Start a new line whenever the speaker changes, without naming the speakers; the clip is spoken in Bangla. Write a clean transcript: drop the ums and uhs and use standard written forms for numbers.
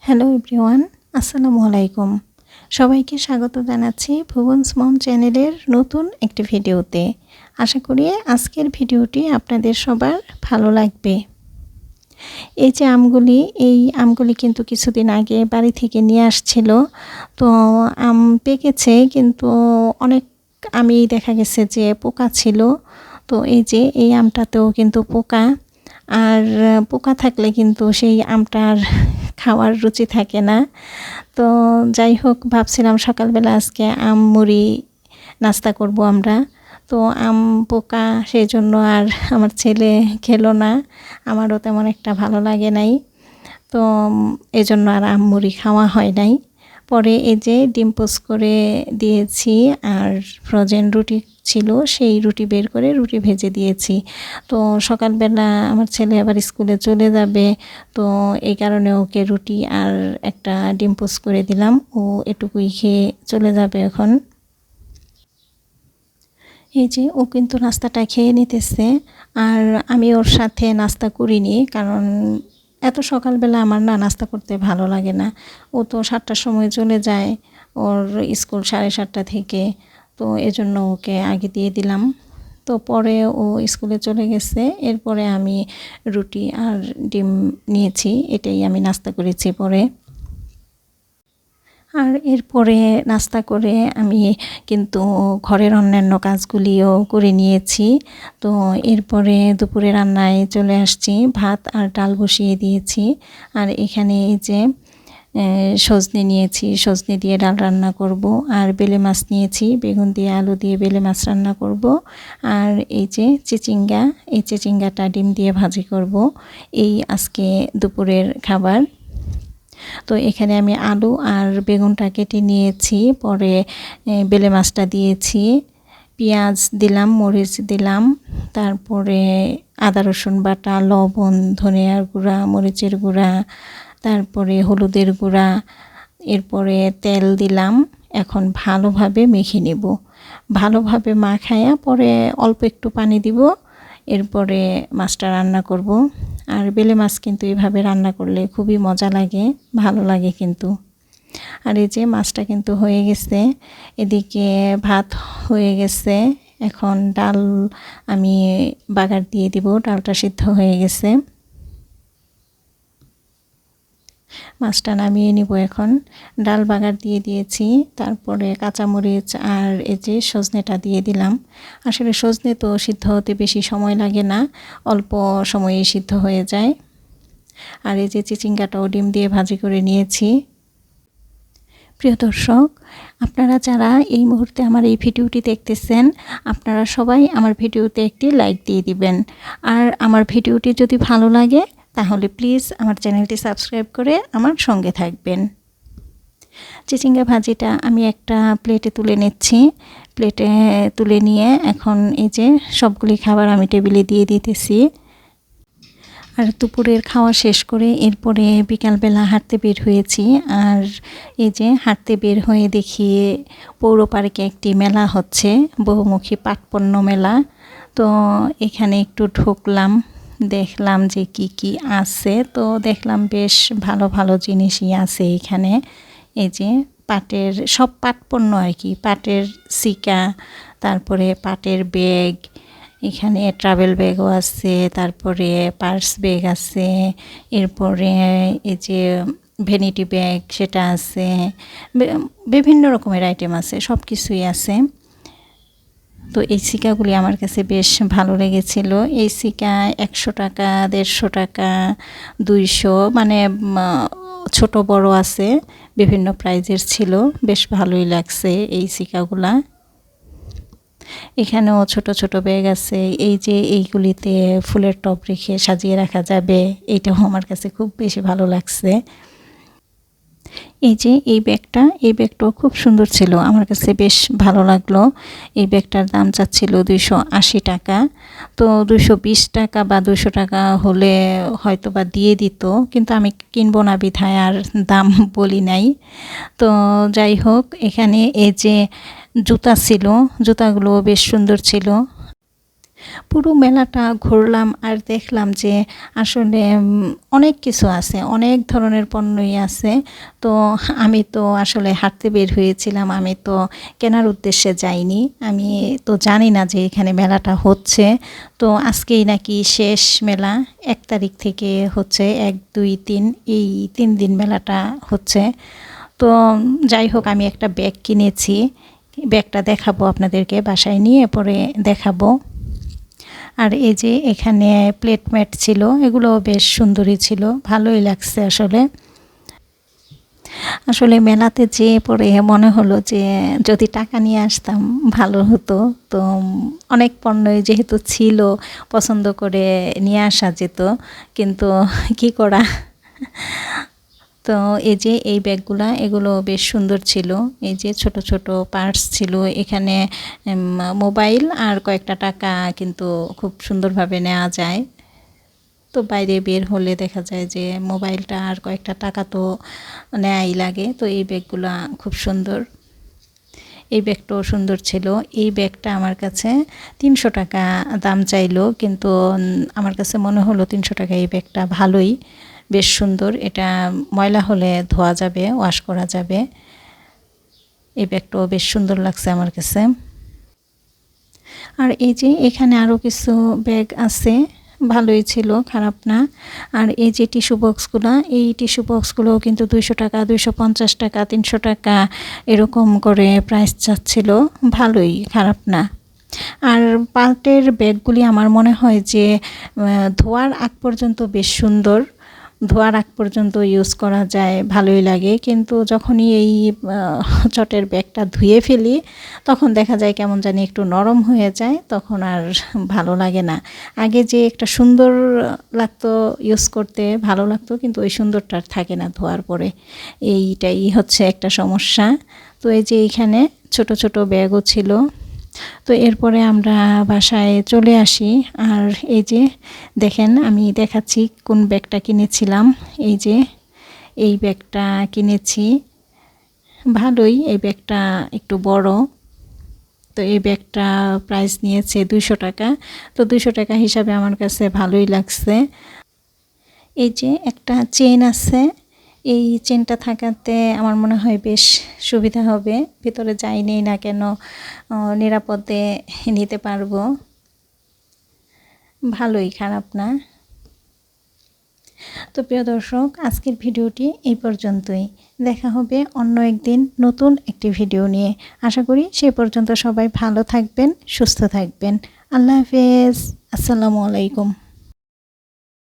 হ্যালো এভরিওয়ান, আসসালামু আলাইকুম। সবাইকে স্বাগত জানাচ্ছি ভুবনস মম চ্যানেলের নতুন একটি ভিডিওতে। আশা করি আজকের ভিডিওটি আপনাদের সবার ভালো লাগবে। এই যে আমগুলি কিন্তু কিছুদিন আগে বাড়ি থেকে নিয়ে আসছিল। তো আম পেকেছে, কিন্তু অনেক আমি দেখা গেছে যে পোকা ছিল। তো এই আমটাতেও কিন্তু পোকা, আর পোকা থাকলে কিন্তু সেই আমটার খাওয়ার রুচি থাকে না। তো যাই হোক, ভাবছিলাম সকালবেলা আজকে আম মুড়ি নাস্তা করব আমরা। তো আম পোকা, সেই জন্য আর আমার ছেলে খেলো না, আমারও তেমন একটা ভালো লাগে নাই। তো এজন্য আর আম মুড়ি খাওয়া হয় নাই। পরে এই যে ডিম পোস্ট করে দিয়েছি, আর ফ্রোজেন রুটি ছিল, সেই রুটি বের করে রুটি ভেজে দিয়েছি। তো সকালবেলা আমার ছেলে আবার স্কুলে চলে যাবে, তো এই কারণে ওকে রুটি আর একটা ডিম পোস্ট করে দিলাম। ও এটুকুই খেয়ে চলে যাবে এখন। এই যে ও কিন্তু নাস্তাটা খেয়ে নিতেছে, আর আমি ওর সাথে নাস্তা করিনি, কারণ এত সকালবেলা আমার না নাস্তা করতে ভালো লাগে না। ও তো 7টার সময় চলে যায়, ওর স্কুল 7:30 থেকে। তো এজন্য ওকে আগে দিয়ে দিলাম। তো পরে ও স্কুলে চলে গেছে, এরপরে আমি রুটি আর ডিম নিয়েছি, এটাই আমি নাস্তা করেছি পরে। আর এরপরে নাস্তা করে আমি কিন্তু ঘরের অন্যান্য কাজগুলিও করে নিয়েছি। তো এরপরে দুপুরে রান্নায় চলে আসছি, ভাত আর ডাল বসিয়ে দিয়েছি। আর এখানে এই যে সজনে নিয়েছি, সজনে দিয়ে ডাল রান্না করব। আর বেলে মাছ নিয়েছি, বেগুন দিয়ে আলু দিয়ে বেলে মাছ রান্না করব। আর এই যে চিচিঙ্গা, এই চিচিঙ্গাটা ডিম দিয়ে ভাজি করব। এই আজকে দুপুরের খাবার। তো এখানে আমি আলু আর বেগুনটা কেটে নিয়েছি, পরে বেলে মাছটা দিয়েছি, পেঁয়াজ দিলাম, মরিচ দিলাম, তারপরে আদা রসুন বাটা, লবণ, ধনিয়ার গুঁড়া, মরিচের গুঁড়া, তারপরে হলুদের গুঁড়া, এরপরে তেল দিলাম। এখন ভালোভাবে মেখে নেব। ভালোভাবে মাখায়া পরে অল্প একটু পানি দিব, এরপরে মাছটা রান্না করব। আর বেলে মাছ কিন্তু এভাবে রান্না করলে খুবই মজা লাগে, ভালো লাগে কিন্তু। আর এই যে মাছটা কিন্তু হয়ে গেছে, এদিকে ভাত হয়ে গেছে। এখন ডাল আমি বাগার দিয়ে দিব, ডালটা সিদ্ধ হয়ে গেছে। মাছটা নামিয়ে নিব এখন। ডাল বাগার দিয়ে দিয়েছি, তারপরে কাঁচামরিচ আর এই যে সজনেটা দিয়ে দিলাম। আসলে সজনে তো সিদ্ধ হতে বেশি সময় লাগে না, অল্প সময়ে সিদ্ধ হয়ে যায়। আর এই যে চিচিঙ্গাটাও ডিম দিয়ে ভাজি করে নিয়েছি। প্রিয় দর্শক, আপনারা যারা এই মুহূর্তে আমার এই ভিডিওটি দেখতেছেন, আপনারা সবাই আমার ভিডিওতে একটি লাইক দিয়ে দিবেন। আর আমার ভিডিওটি যদি ভালো লাগে তাহলে প্লিজ আমার চ্যানেলটি সাবস্ক্রাইব করে আমার সঙ্গে থাকবেন। চিচিঙ্গা ভাজিটা আমি একটা প্লেটে তুলে নিচ্ছি। প্লেটে তুলে নিয়ে এখন এই যে সবগুলি খাবার আমি টেবিলে দিয়ে দিতেছি। আর দুপুরের খাওয়া শেষ করে এরপরে বিকালবেলা হাঁটতে বের হয়েছি। আর এই যে হাঁটতে বের হয়ে দেখি পৌর পার্কে একটি মেলা হচ্ছে, বহুমুখী পাটপণ্য মেলা। তো এখানে একটু ঢুকলাম, দেখলাম যে কি কি আছে। তো দেখলাম বেশ ভালো ভালো জিনিসই আছে এখানে। এই যে পাটের সব পাটপণ্য আর কি, পাটের সিকা, তারপরে পাটের ব্যাগ, এখানে ট্রাভেল ব্যাগও আছে, তারপরে পার্স ব্যাগ আছে, এরপরে এই যে ভ্যানিটি ব্যাগ সেটা আছে, বিভিন্ন রকমের আইটেম আছে, সব কিছুই আছে। তো এই সিকাগুলি আমার কাছে বেশ ভালো লেগেছিল। এই সিকা 100 টাকা, 150 টাকা, 200, মানে ছোট বড় আছে, বিভিন্ন প্রাইজের ছিল। বেশ ভালোই লাগছে এই সিকাগুলা। এখানেও ছোট ছোট ব্যাগ আছে, এই যে এইগুলিতে ফুলের টব রেখে সাজিয়ে রাখা যাবে, এইটাও আমার কাছে খুব বেশি ভালো লাগছে। এই যে এই ব্যাগটাও খুব সুন্দর ছিল, আমার কাছে বেশ ভালো লাগলো। এই ব্যাগটার দাম চাচ্ছিল 280 টাকা। তো 220 টাকা বা 200 টাকা হলে হয়তো বা দিয়ে দিত, কিন্তু আমি কিনবো না বিধায় আর দাম বলি নাই। তো যাই হোক, এখানে এই যে জুতা ছিল, জুতাগুলো বেশ সুন্দর ছিল। পুরো মেলাটা ঘুরলাম আর দেখলাম যে আসলে অনেক কিছু আছে, অনেক ধরনের পণ্যই আছে। তো আমি তো আসলে হাঁটতে বের হয়েছিলাম, আমি তো কেনার উদ্দেশ্যে যাইনি। আমি তো জানি না যে এখানে মেলাটা হচ্ছে। তো আজকেই নাকি শেষ মেলা, 1 তারিখ থেকে হচ্ছে, 1, 2, 3 এই 3 দিন মেলাটা হচ্ছে। তো যাই হোক, আমি একটা ব্যাগ কিনেছি, ব্যাগটা দেখাবো আপনাদেরকে, বাসায় নিয়ে পরে দেখাবো। আর এই যে এখানে প্লেট ম্যাট ছিল, এগুলো বেশ সুন্দরই ছিল, ভালোই লাগছে আসলে। আসলে মেলাতে যেয়ে পরে মনে হলো যে যদি টাকা নিয়ে আসতাম ভালো হতো। তো অনেক পণ্যই যেহেতু ছিল, পছন্দ করে নিয়ে আসা যেত, কিন্তু কি করা। তো এই যে এই ব্যাগগুলা, এগুলো বেশ সুন্দর ছিল। এই যে ছোট ছোট পার্টস ছিল এখানে, মোবাইল আর কয়েকটা টাকা কিন্তু খুব সুন্দরভাবে নেওয়া যায়। তো বাইরে বের হলে দেখা যায় যে মোবাইলটা আর কয়েকটা টাকা তো নেয়াই লাগে। তো এই ব্যাগগুলা খুব সুন্দর, এই ব্যাগটাও সুন্দর ছিল। এই ব্যাগটা আমার কাছে 300 টাকা দাম চাইলো, কিন্তু আমার কাছে মনে হলো 300 টাকা এই ব্যাগটা ভালোই, বেশ সুন্দর। এটা ময়লা হলে ধোয়া যাবে, ওয়াশ করা যাবে। এই ব্যাগটাও বেশ সুন্দর লাগছে আমার কাছে। আর এই যে এখানে আরও কিছু ব্যাগ আছে, ভালোই ছিল, খারাপ না। আর এই যে টিস্যু বক্সগুলো, এই টিস্যু বক্সগুলোও কিন্তু 200 টাকা, 250 টাকা, 300 টাকা এরকম করে প্রাইস চাচ্ছিল, ভালোই, খারাপ না। আর পাটের ব্যাগগুলি আমার মনে হয় যে ধোয়ার আগ পর্যন্ত বেশ সুন্দর, ধোয়ার আগ পর্যন্ত ইউজ করা যায়, ভালোই লাগে। কিন্তু যখনই এই চটের ব্যাগটা ধুয়ে ফেলি, তখন দেখা যায় কেমন জানি একটু নরম হয়ে যায়, তখন আর ভালো লাগে না। আগে যে একটা সুন্দর লাগতো, ইউজ করতে ভালো লাগতো, কিন্তু ওই সুন্দরটা আর থাকে না ধোয়ার পরে। এইটাই হচ্ছে একটা সমস্যা। তো এই যে এইখানে ছোট ছোট ব্যাগও ছিল। তো এরপরে আমরা বাসায় চলে আসি। আর এই যে দেখেন, আমি দেখাচ্ছি কোন ব্যাগটা কিনেছিলাম। এই যে এই ব্যাগটা কিনেছি, ভালোই, এই ব্যাগটা একটু বড়। তো এই ব্যাগটা প্রাইস নিয়েছে 200 টাকা। তো 200 টাকা হিসাবে আমার কাছে ভালোই লাগছে। এই যে একটা চেন আছে, এই চেনটা থাকাতে আমার মনে হয় বেশ সুবিধা হবে, ভিতরে যাই নেই না কেন নিরাপদে নিতে পারবো, ভালোই, খারাপ না। তো প্রিয় দর্শক, আজকের ভিডিওটি এই পর্যন্তই। দেখা হবে অন্য একদিন নতুন একটি ভিডিও নিয়ে। আশা করি সে পর্যন্ত সবাই ভালো থাকবেন, সুস্থ থাকবেন। আল্লাহ হাফেজ, আসসালামু আলাইকুম।